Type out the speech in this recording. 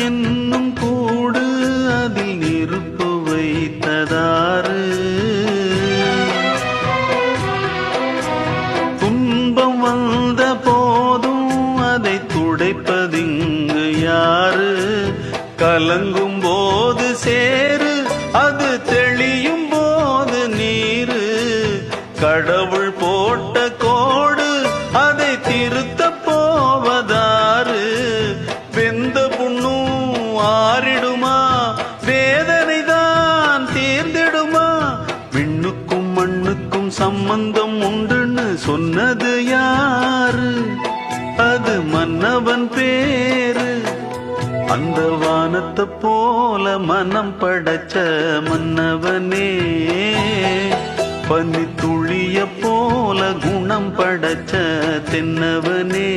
என்னும் கூடு அதில் நெருப்பு வைத்ததாறு? துன்பம் வந்த போதும் அதை துடைப்பதிங்கு யாரு? கலங்கும் போது சேரு, அது தெளியும் போது நீரு. கடவுள் போட்ட கோடு, அதை திருத்த போவதாறு? வெந்த புண்ணும் ஆறிடுமா? வேதனைதான் தீர்ந்திடுமா? விண்ணுக்கும் மண்ணுக்கும் சம்பந்தம் உண்டுன்னு சொன்னது யாரு? அது மன்னவன் பேரு. அந்த வானத்தை போல மனம் படைச்ச மன்னவனே, பனி துளிய போல குணம் படைச்ச தென்னவனே.